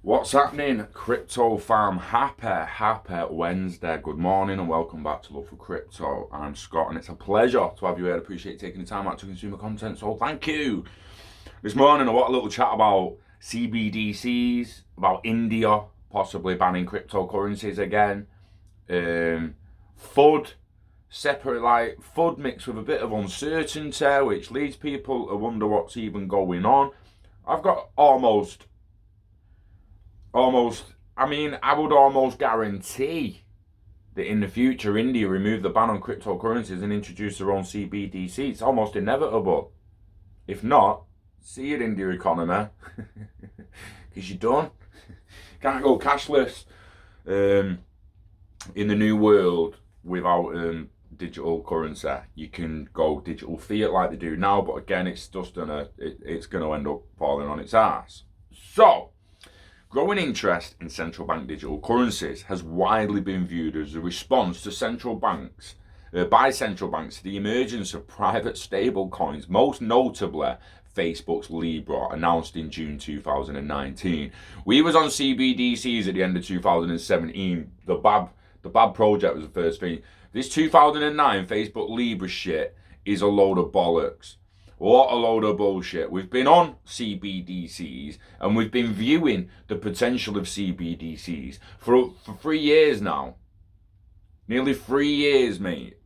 What's happening, crypto fam? Happy Wednesday. Good morning and welcome back to Love for Crypto. I'm Scott and it's a pleasure to have you here. I appreciate you taking the time out to consume the content, so thank you. This morning I want a little chat about CBDCs, about India possibly banning cryptocurrencies again, FUD, FUD mixed with a bit of uncertainty, which leads people to wonder what's even going on. I've got I would almost guarantee that in the future India remove the ban on cryptocurrencies and introduce their own CBDC. It's almost inevitable. If not, see you, India economy, because you're done. Can't go cashless in the new world without digital currency. You can go digital fiat like they do now, but again, it's gonna end up falling on its ass. So, growing interest in central bank digital currencies has widely been viewed as a response to by central banks to the emergence of private stablecoins, most notably Facebook's Libra, announced in June 2019. We was on CBDCs at the end of 2017. The BAB project was the first thing. This 2009 Facebook Libra shit is a load of bollocks. What a load of bullshit. We've been on CBDCs and we've been viewing the potential of CBDCs for 3 years now. Nearly 3 years, mate.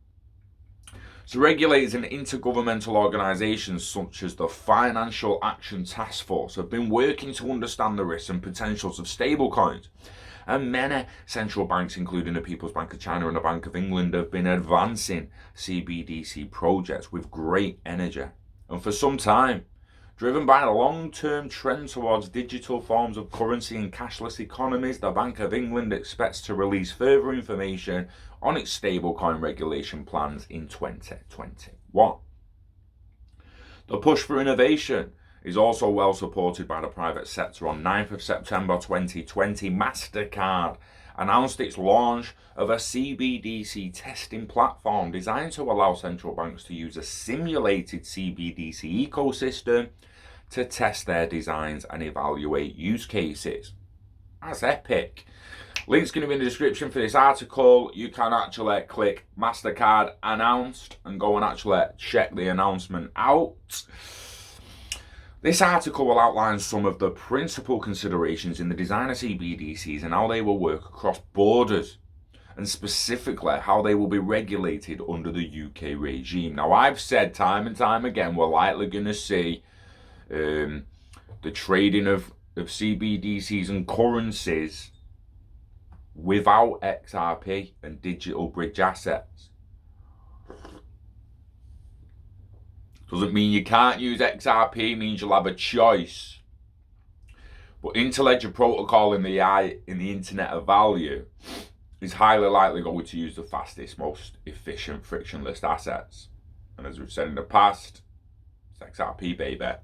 So regulators and intergovernmental organisations such as the Financial Action Task Force have been working to understand the risks and potentials of stablecoins. And many central banks, including the People's Bank of China and the Bank of England, have been advancing CBDC projects with great energy. And for some time, driven by a long-term trend towards digital forms of currency and cashless economies, the Bank of England expects to release further information on its stablecoin regulation plans in 2021. The push for innovation is also well supported by the private sector. On 9th of September 2020, MasterCard announced its launch of a CBDC testing platform designed to allow central banks to use a simulated CBDC ecosystem to test their designs and evaluate use cases. That's epic. Link's going to be in the description for this article. You can actually click MasterCard announced and go and actually check the announcement out. This article will outline some of the principal considerations in the design of CBDCs and how they will work across borders, and specifically how they will be regulated under the UK regime. Now, I've said time and time again, we're likely going to see the trading of CBDCs and currencies without XRP and digital bridge assets. Doesn't mean you can't use XRP, means you'll have a choice. But interledger protocol in the Internet of Value is highly likely going to use the fastest, most efficient, frictionless assets. And as we've said in the past, it's XRP, baby.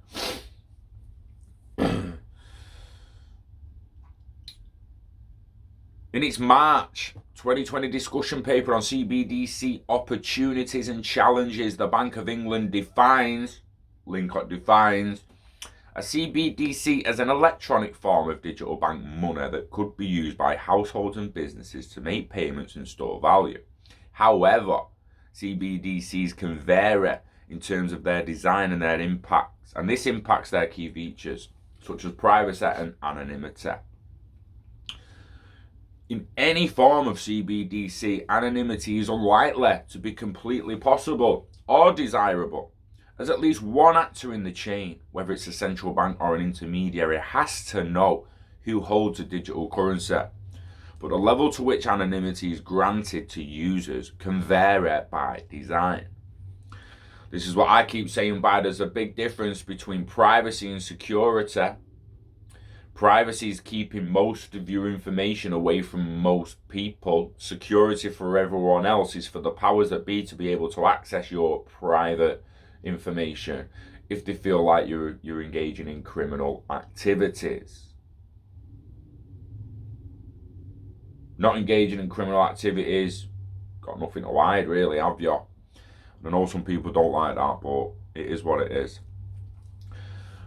In its March 2020 discussion paper on CBDC opportunities and challenges, the Bank of England defines a CBDC as an electronic form of digital bank money that could be used by households and businesses to make payments and store value. However, CBDCs can vary in terms of their design and their impacts, and this impacts their key features, such as privacy and anonymity. In any form of CBDC, anonymity is unlikely to be completely possible or desirable, as at least one actor in the chain, whether it's a central bank or an intermediary, has to know who holds a digital currency. But the level to which anonymity is granted to users can vary by design. This is what I keep saying, there's a big difference between privacy and security. Privacy is keeping most of your information away from most people. Security for everyone else is for the powers that be to be able to access your private information if they feel like you're engaging in criminal activities. Not engaging in criminal activities, got nothing to hide really, have you? I know some people don't like that, but it is what it is.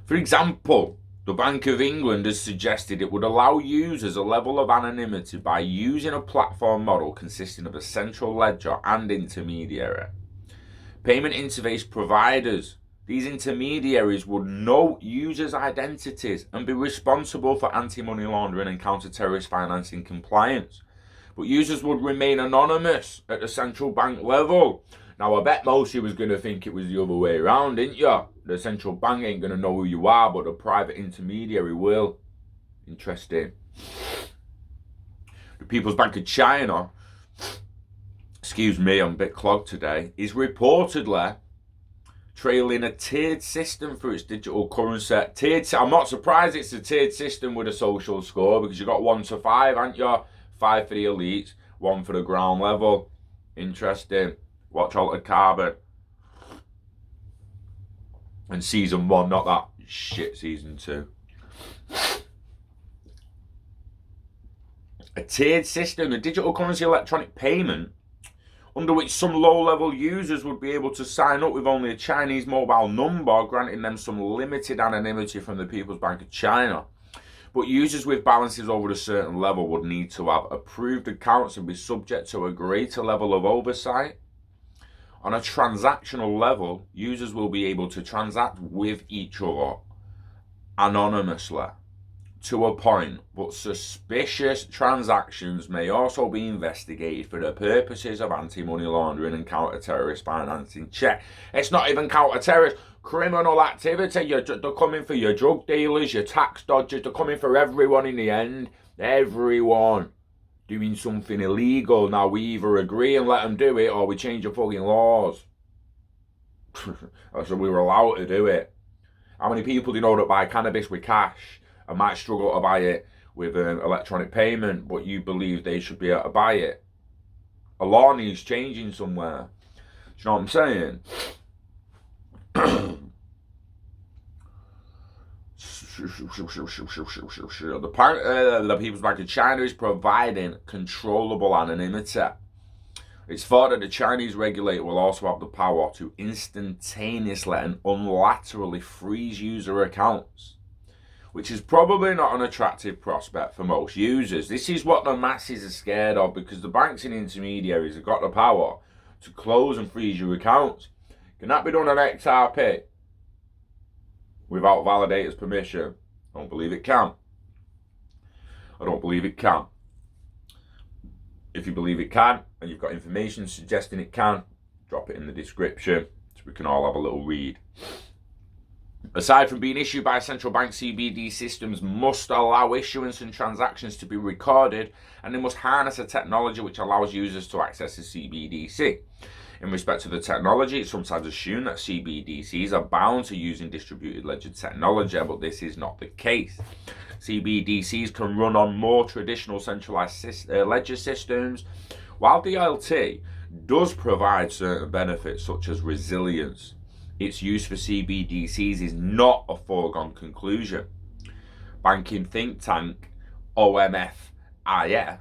For example, The Bank of England has suggested it would allow users a level of anonymity by using a platform model consisting of a central ledger and intermediary. Payment interface providers, these intermediaries would know users' identities and be responsible for anti-money laundering and counter-terrorist financing compliance. But users would remain anonymous at the central bank level. Now, I bet most of you was going to think it was the other way around, didn't you? The central bank ain't going to know who you are, but the private intermediary will. Interesting. The People's Bank of China, excuse me, I'm a bit clogged today, is reportedly trailing a tiered system for its digital currency. I'm not surprised it's a tiered system with a social score, because you've got 1 to 5, haven't you? 5 for the elites, 1 for the ground level. Interesting. Watch Altered Carbon. And season 1, not that shit season 2. A tiered system, a digital currency electronic payment, under which some low-level users would be able to sign up with only a Chinese mobile number, granting them some limited anonymity from the People's Bank of China. But users with balances over a certain level would need to have approved accounts and be subject to a greater level of oversight. On a transactional level, users will be able to transact with each other anonymously to a point, but suspicious transactions may also be investigated for the purposes of anti-money laundering and counter-terrorist financing check. It's not even counter-terrorist, criminal activity. They're coming for your drug dealers, your tax dodgers, they're coming for everyone in the end. Everyone doing something illegal. Now we either agree and let them do it, or we change the fucking laws. So we were allowed to do it. How many people do you know that buy cannabis with cash and might struggle to buy it with an electronic payment, but you believe they should be able to buy it? A law needs changing somewhere. Do you know what I'm saying? The People's Bank of China is providing controllable anonymity. It's thought that the Chinese regulator will also have the power to instantaneously and unilaterally freeze user accounts, which is probably not an attractive prospect for most users. This is what the masses are scared of, because the banks and intermediaries have got the power to close and freeze your accounts. Can that be done on XRP without validator's permission? I don't believe it can. I don't believe it can. If you believe it can, and you've got information suggesting it can, drop it in the description so we can all have a little read. Aside from being issued by central bank, CBD systems must allow issuance and transactions to be recorded, and they must harness a technology which allows users to access a CBDC. In respect to the technology, it's sometimes assumed that CBDCs are bound to using distributed ledger technology, but this is not the case. CBDCs can run on more traditional centralized ledger systems, while DLT does provide certain benefits such as resilience. Its use for CBDCs is not a foregone conclusion. Banking think tank OMFIF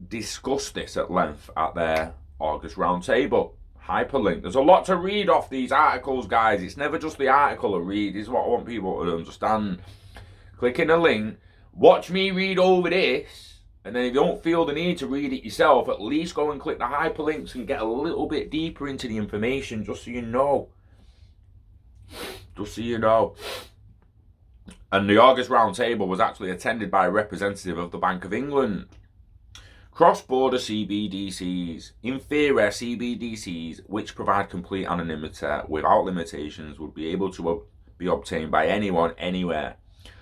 discussed this at length at their August roundtable. Hyperlink. There's a lot to read off these articles, guys. It's never just the article to read. This is what I want people to understand. Click in a link, watch me read over this, and then if you don't feel the need to read it yourself, at least go and click the hyperlinks and get a little bit deeper into the information, just so you know. Just so you know. And the August roundtable was actually attended by a representative of the Bank of England. Cross-border CBDCs. In theory, CBDCs, which provide complete anonymity without limitations, would be able to be obtained by anyone, anywhere.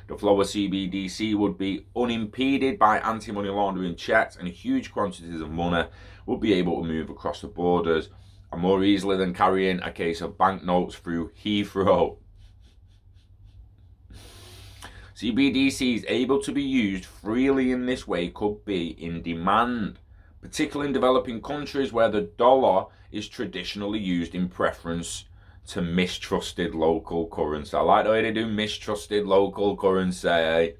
The flow of CBDC would be unimpeded by anti-money laundering checks, and huge quantities of money would be able to move across the borders and more easily than carrying a case of banknotes through Heathrow. CBDCs able to be used freely in this way could be in demand, particularly in developing countries where the dollar is traditionally used in preference to mistrusted local currency. I like the way they do mistrusted local currency, eh?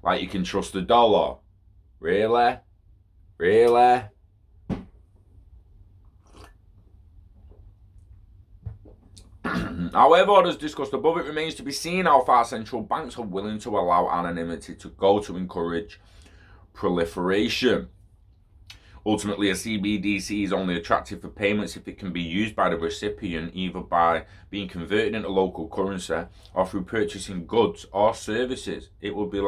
Like you can trust the dollar. Really? Really? However, as discussed above, it remains to be seen how far central banks are willing to allow anonymity to go to encourage proliferation. Ultimately, a CBDC is only attractive for payments if it can be used by the recipient either by being converted into local currency or through purchasing goods or services. It would be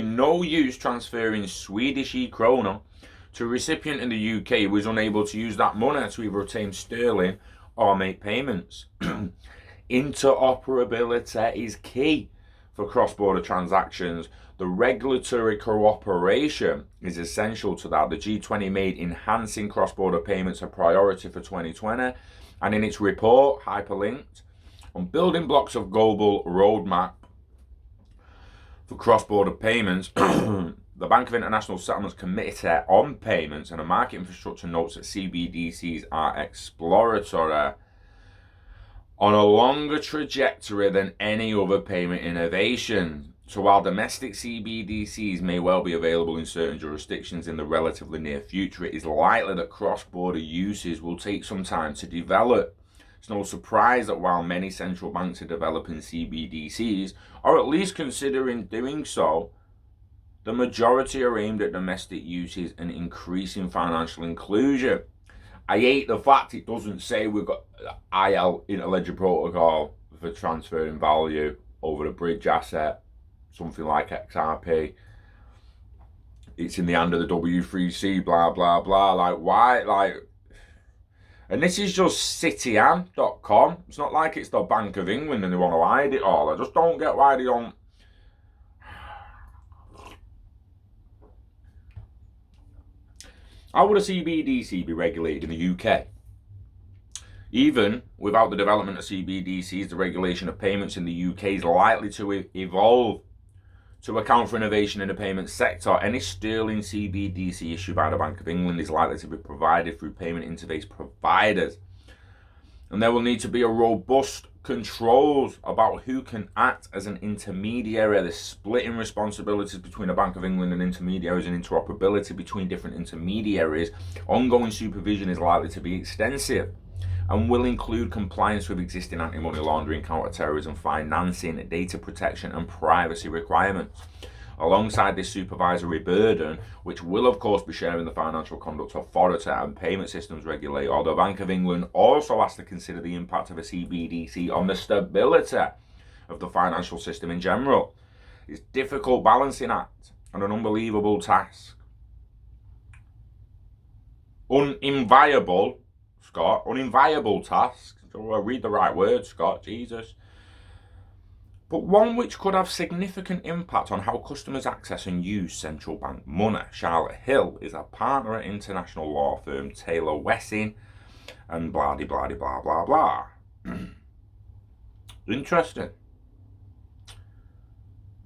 no use transferring Swedish krona to a recipient in the UK who is unable to use that money to either obtain sterling or make payments. Interoperability is key for cross-border transactions. The regulatory cooperation is essential to that. The G20 made enhancing cross-border payments a priority for 2020, and in its report, hyperlinked, on building blocks of global roadmap for cross-border payments, the Bank of International Settlements Committee on Payments and a Market Infrastructure notes that CBDCs are exploratory on a longer trajectory than any other payment innovation. So while domestic CBDCs may well be available in certain jurisdictions in the relatively near future, it is likely that cross-border uses will take some time to develop. It's no surprise that while many central banks are developing CBDCs, or at least considering doing so, the majority are aimed at domestic uses and increasing financial inclusion. I hate the fact it doesn't say we've got IL, Interledger Protocol, for transferring value over a bridge asset, something like XRP. It's in the hand of the W3C, blah, blah, blah. Like, why? Like, and this is just citiam.com. It's not like it's the Bank of England and they want to hide it all. I just don't get why they don't. How would a CBDC be regulated in the UK? Even without the development of CBDCs, the regulation of payments in the UK is likely to evolve to account for innovation in the payment sector. Any sterling CBDC issued by the Bank of England is likely to be provided through payment interface providers. And there will need to be a robust controls about who can act as an intermediary. The splitting responsibilities between the Bank of England and intermediaries and interoperability between different intermediaries. Ongoing supervision is likely to be extensive and will include compliance with existing anti-money laundering, counter-terrorism, financing, data protection and privacy requirements. Alongside this supervisory burden, which will of course be sharing the Financial Conduct Authority and Payment Systems Regulator, the Bank of England also has to consider the impact of a CBDC on the stability of the financial system in general. It's a difficult balancing act and an unbelievable task. Uninviable task. So I read the right words, Scott, Jesus. But one which could have significant impact on how customers access and use central bank money. Charlotte Hill is a partner at international law firm Taylor Wessing and blah blah blah blah blah. Interesting.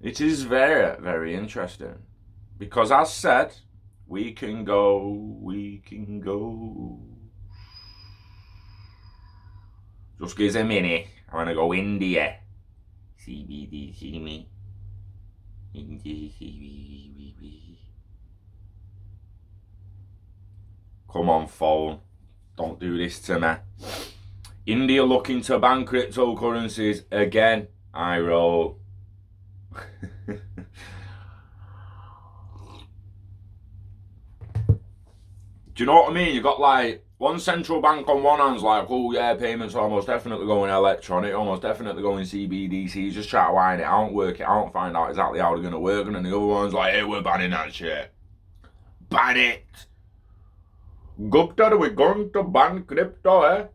It is very, very interesting. Because as said, we can go. Just give us a minute. I want to go India. CBDC me. Come on, phone. Don't do this to me. India looking to ban cryptocurrencies again. I roll. Do you know what I mean? You got like one central bank on one hand's like, oh yeah, payments are almost definitely going electronic, almost definitely going CBDCs, just try to wind it out, work it out, find out exactly how they're going to work, and then the other one's like, hey, we're banning that shit. Ban it! Gupta, we're going to ban crypto, eh?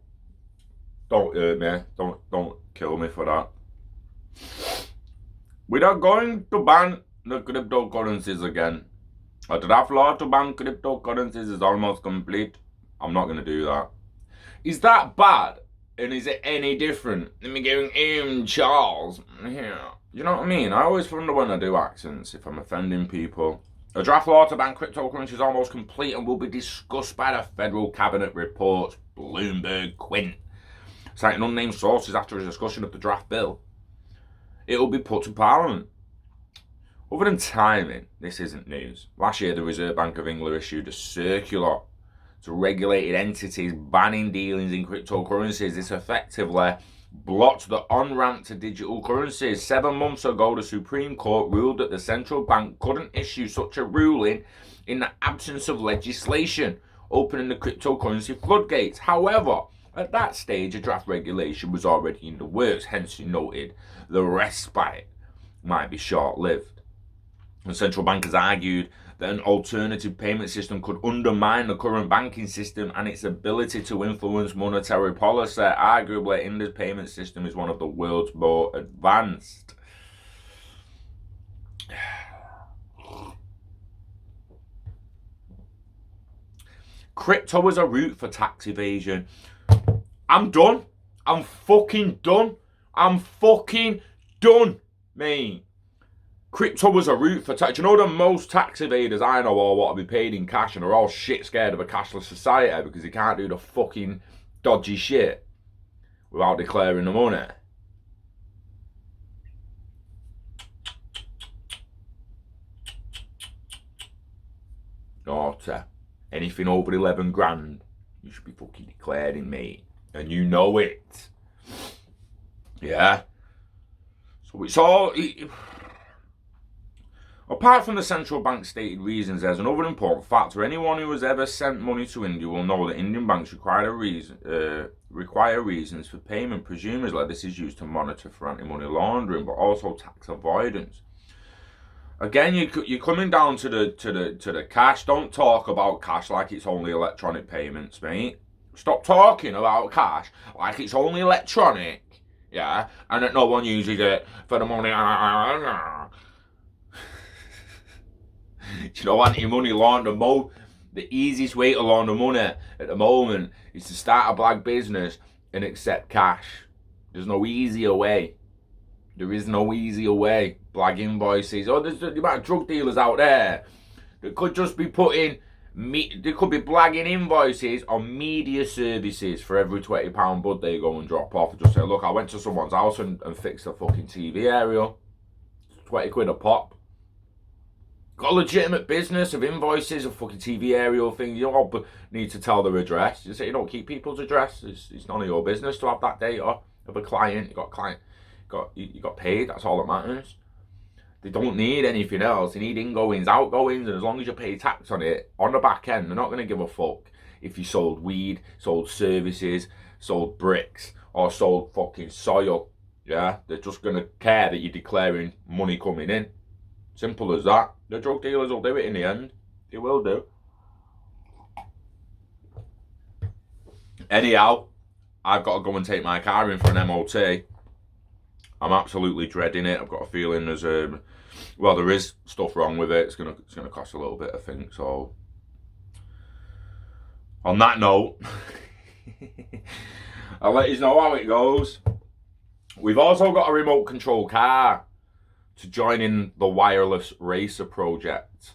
Don't hurt me, don't kill me for that. We are going to ban the cryptocurrencies again. A draft law to ban cryptocurrencies is almost complete. I'm not going to do that. Is that bad? And is it any different than me going, Charles? Yeah. You know what I mean? I always wonder when I do accents if I'm offending people. A draft law to ban cryptocurrency is almost complete and will be discussed by the Federal Cabinet, reports Bloomberg Quint. Citing unnamed sources after a discussion of the draft bill, it will be put to Parliament. Other than timing, this isn't news. Last year, the Reserve Bank of England issued a circular to regulated entities banning dealings in cryptocurrencies. This effectively blocked the on-ramp to digital currencies. 7 months ago, the Supreme Court ruled that the central bank couldn't issue such a ruling in the absence of legislation, opening the cryptocurrency floodgates. However, at that stage, a draft regulation was already in the works, hence he noted the respite might be short-lived. The central bankers argued that an alternative payment system could undermine the current banking system and its ability to influence monetary policy. Arguably, India's payment system is one of the world's more advanced. Crypto as a route for tax evasion. I'm done. I'm fucking done. I'm fucking done, mate. Crypto was a route for tax. You know, the most tax evaders I know all want to be paid in cash and are all shit scared of a cashless society because they can't do the fucking dodgy shit without declaring the money. Naughty. Anything over 11 grand, you should be fucking declaring, mate. And you know it. Yeah. So it's all... Apart from the central bank's stated reasons, there's another important factor. Anyone who has ever sent money to India will know that Indian banks require reasons for payment. Presumably, this is used to monitor for anti-money laundering, but also tax avoidance. Again, you're coming down to the cash. Don't talk about cash like it's only electronic payments, mate. Stop talking about cash like it's only electronic, yeah, and that no one uses it for the money. You know, anti-money laundering, the easiest way to launder money at the moment is to start a black business and accept cash. There's no easier way. There is no easier way. Black invoices. Oh, there's the amount of drug dealers out there that could just be putting, they could be blagging invoices on media services for every £20 bud they go and drop off and just say, look, I went to someone's house and fixed the fucking TV aerial. 20 quid a pop. Got a legitimate business of invoices, of fucking TV aerial things. You all need to tell their address. You say you don't keep people's address. It's none of your business to have that data of a client. You got paid. That's all that matters. They don't need anything else. They need ingoings, outgoings, and as long as you pay tax on it, on the back end, they're not going to give a fuck if you sold weed, sold services, sold bricks, or sold fucking soil. Yeah, they're just going to care that you're declaring money coming in. Simple as that. The drug dealers will do it in the end. They will do. Anyhow, I've got to go and take my car in for an MOT. I'm absolutely dreading it. I've got a feeling there's there is stuff wrong with it. It's gonna cost a little bit, I think. So, on that note, I'll let you know how it goes. We've also got a remote control car to join in the wireless racer project.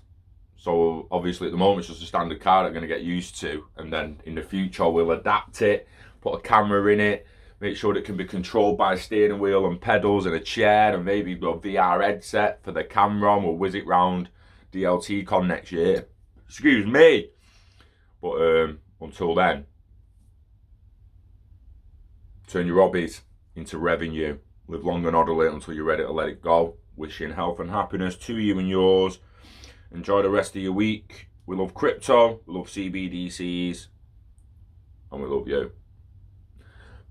So obviously at the moment it's just a standard car that I'm going to get used to, and then in the future we'll adapt it, put a camera in it, make sure it can be controlled by a steering wheel and pedals and a chair, and maybe a VR headset for the camera, and we'll whiz it round DLT Con next year. Excuse me. But until then, turn your hobbies into revenue. Live long and orderly until you're ready to let it go. Wishing health and happiness to you and yours. Enjoy the rest of your week. We love crypto, we love CBDCs, and we love you.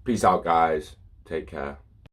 Peace out, guys. Take care.